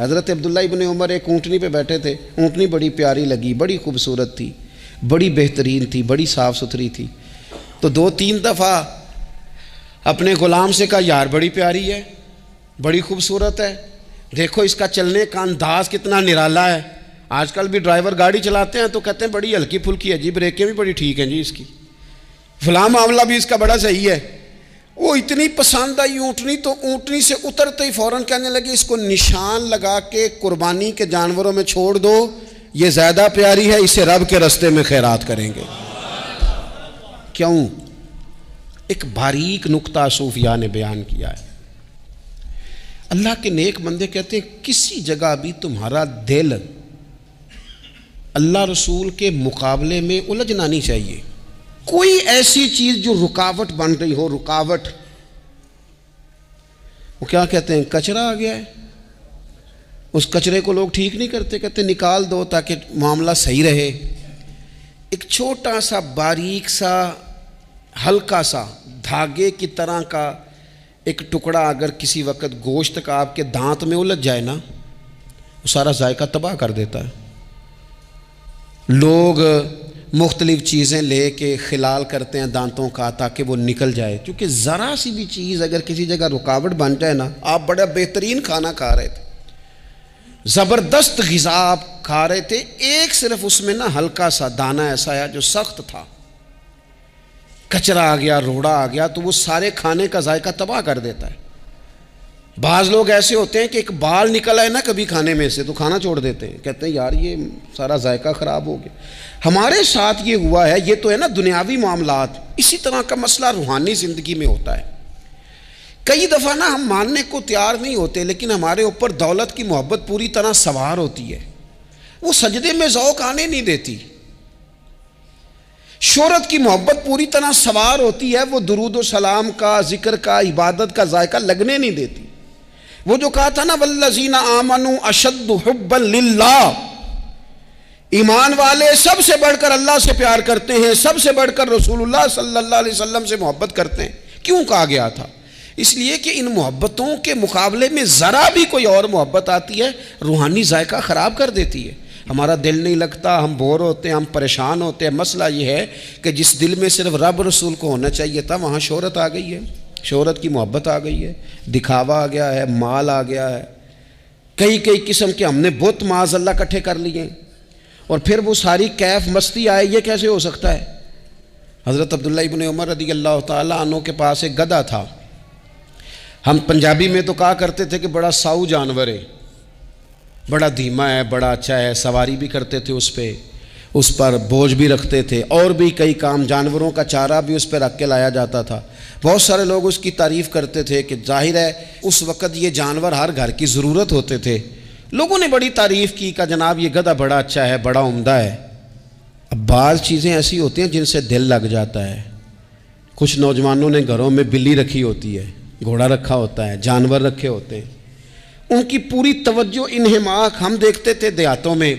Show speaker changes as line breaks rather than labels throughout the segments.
حضرت عبداللہ ابن عمر ایک اونٹنی پہ بیٹھے تھے، اونٹنی بڑی پیاری لگی، بڑی خوبصورت تھی، بڑی بہترین تھی، بڑی صاف ستھری تھی۔ تو 2-3 دفعہ اپنے غلام سے کہا، یار بڑی پیاری ہے، بڑی خوبصورت ہے، دیکھو اس کا چلنے کا انداز کتنا نرالا ہے۔ آج کل بھی ڈرائیور گاڑی چلاتے ہیں تو کہتے ہیں بڑی ہلکی پھلکی ہے جی، بریکیں بھی بڑی ٹھیک ہیں جی اس کی، فلاں معاملہ بھی اس کا بڑا صحیح ہے۔ وہ اتنی پسند آئی اونٹنی، تو اونٹنی سے اترتے ہی فوراً کہنے لگے اس کو نشان لگا کے قربانی کے جانوروں میں چھوڑ دو، یہ زیادہ پیاری ہے، اسے رب کے رستے میں خیرات کریں گے۔ کیوں؟ ایک باریک نکتہ صوفیاء نے بیان کیا ہے۔ اللہ کے نیک بندے کہتے ہیں کسی جگہ بھی تمہارا دل اللہ رسول کے مقابلے میں الجھنا نہیں چاہیے۔ کوئی ایسی چیز جو رکاوٹ بن رہی ہو، رکاوٹ، وہ کیا کہتے ہیں، کچرا آ گیا ہے، اس کچرے کو لوگ ٹھیک نہیں کرتے، کہتے نکال دو تاکہ معاملہ صحیح رہے۔ ایک چھوٹا سا باریک سا ہلکا سا دھاگے کی طرح کا ایک ٹکڑا اگر کسی وقت گوشت کا آپ کے دانت میں الجھ جائے نا، وہ سارا ذائقہ تباہ کر دیتا ہے۔ لوگ مختلف چیزیں لے کے خلال کرتے ہیں دانتوں کا تاکہ وہ نکل جائے، کیونکہ ذرا سی بھی چیز اگر کسی جگہ رکاوٹ بن جائے نا، آپ بڑا بہترین کھانا کھا رہے تھے، زبردست غذا آپ کھا رہے تھے، ایک صرف اس میں نا ہلکا سا دانہ ایسا ہے جو سخت تھا، کچرا آ گیا، روڑا آ گیا، تو وہ سارے کھانے کا ذائقہ تباہ کر دیتا ہے۔ بعض لوگ ایسے ہوتے ہیں کہ ایک بال نکل آئے نا کبھی کھانے میں سے تو کھانا چھوڑ دیتے ہیں، کہتے ہیں یار یہ سارا ذائقہ خراب ہو گیا۔ ہمارے ساتھ یہ ہوا ہے، یہ تو ہے نا دنیاوی معاملات، اسی طرح کا مسئلہ روحانی زندگی میں ہوتا ہے۔ کئی دفعہ نا ہم ماننے کو تیار نہیں ہوتے، لیکن ہمارے اوپر دولت کی محبت پوری طرح سوار ہوتی ہے، وہ سجدے میں ذوق آنے نہیں دیتی۔ شہرت کی محبت پوری طرح سوار ہوتی ہے، وہ درود و سلام کا، ذکر کا، عبادت کا ذائقہ لگنے نہیں دیتی۔ وہ جو کہا تھا نا والذین آمنوا اشد حبا للہ، ایمان والے سب سے بڑھ کر اللہ سے پیار کرتے ہیں، سب سے بڑھ کر رسول اللہ صلی اللہ علیہ وسلم سے محبت کرتے ہیں۔ کیوں کہا گیا تھا؟ اس لیے کہ ان محبتوں کے مقابلے میں ذرا بھی کوئی اور محبت آتی ہے، روحانی ذائقہ خراب کر دیتی ہے، ہمارا دل نہیں لگتا، ہم بور ہوتے ہیں، ہم پریشان ہوتے ہیں۔ مسئلہ یہ ہے کہ جس دل میں صرف رب رسول کو ہونا چاہیے تھا، وہاں شہرت آ گئی ہے، شہرت کی محبت آ گئی ہے، دکھاوا آ گیا ہے، مال آ گیا ہے، کئی قسم کے ہم نے بت معاذ اللہ اکٹھے کر لیے، اور پھر وہ ساری کیف مستی آئے۔ یہ کیسے ہو سکتا ہے؟ حضرت عبداللہ ابن عمر رضی اللہ تعالیٰ عنہ کے پاس ایک گدھا تھا، ہم پنجابی میں تو کہا کرتے تھے کہ بڑا ساؤ جانور ہے، بڑا دھیما ہے، بڑا اچھا ہے، سواری بھی کرتے تھے اس پہ، اس پر بوجھ بھی رکھتے تھے، اور بھی کئی کام، جانوروں کا چارہ بھی اس پہ رکھ کے لایا جاتا تھا۔ بہت سارے لوگ اس کی تعریف کرتے تھے کہ ظاہر ہے اس وقت یہ جانور ہر گھر کی ضرورت ہوتے تھے، لوگوں نے بڑی تعریف کی کہ جناب یہ گدھا بڑا اچھا ہے، بڑا عمدہ ہے۔ اب بعض چیزیں ایسی ہوتی ہیں جن سے دل لگ جاتا ہے۔ کچھ نوجوانوں نے گھروں میں بلی رکھی ہوتی ہے، گھوڑا رکھا ہوتا ہے، جانور رکھے ہوتے ہیں، ان کی پوری توجہ انہماک۔ ہم دیکھتے تھے دیہاتوں میں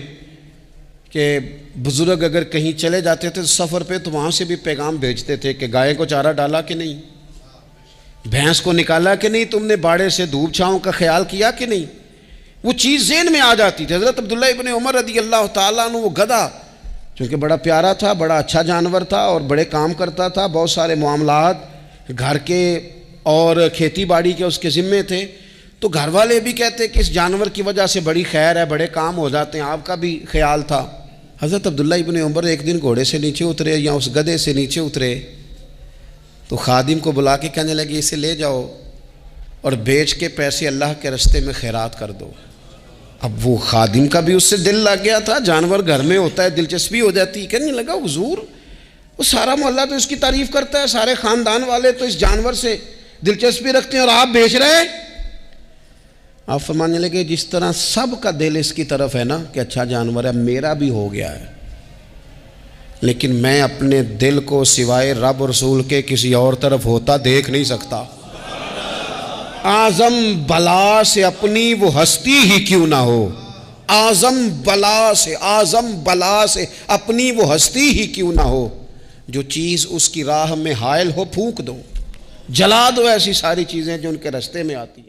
کہ بزرگ اگر کہیں چلے جاتے تھے سفر پہ تو وہاں سے بھی پیغام بھیجتے تھے کہ گائے کو چارہ ڈالا کہ نہیں، بھینس کو نکالا کہ نہیں، تم نے باڑے سے دھوپ چھاؤں کا خیال کیا کہ نہیں، وہ چیز ذہن میں آ جاتی تھی۔ حضرت عبداللہ ابن عمر رضی اللہ تعالیٰ عنہ وہ گدھا چونکہ بڑا پیارا تھا، بڑا اچھا جانور تھا اور بڑے کام کرتا تھا، بہت سارے معاملات گھر کے اور کھیتی باڑی کے اس کے ذمے تھے، تو گھر والے بھی کہتے کہ اس جانور کی وجہ سے بڑی خیر ہے، بڑے کام ہو جاتے ہیں، آپ کا بھی خیال تھا۔ حضرت عبداللہ ابن عمر ایک دن گھوڑے سے نیچے اترے یا اس گدھے سے نیچے اترے تو خادم کو بلا کے کہنے لگے اسے لے جاؤ اور بیچ کے پیسے اللہ کے رستے میں خیرات کر دو۔ اب وہ خادم کا بھی اس سے دل لگ گیا تھا، جانور گھر میں ہوتا ہے، دلچسپی ہو جاتی، کہنے لگا حضور وہ سارا محلہ تو اس کی تعریف کرتا ہے، سارے خاندان والے تو اس جانور سے دلچسپی رکھتے ہیں اور آپ بیچ رہے ہیں۔ آپ فرمانے لگے جس طرح سب کا دل اس کی طرف ہے نا کہ اچھا جانور ہے، میرا بھی ہو گیا ہے، لیکن میں اپنے دل کو سوائے رب رسول کے کسی اور طرف ہوتا دیکھ نہیں سکتا۔ اعظم بلا سے اپنی وہ ہستی ہی کیوں نہ ہو، اعظم بلا سے اپنی وہ ہستی ہی کیوں نہ ہو، جو چیز اس کی راہ میں حائل ہو پھونک دو، جلا دو ایسی ساری چیزیں جو ان کے راستے میں آتی ہیں۔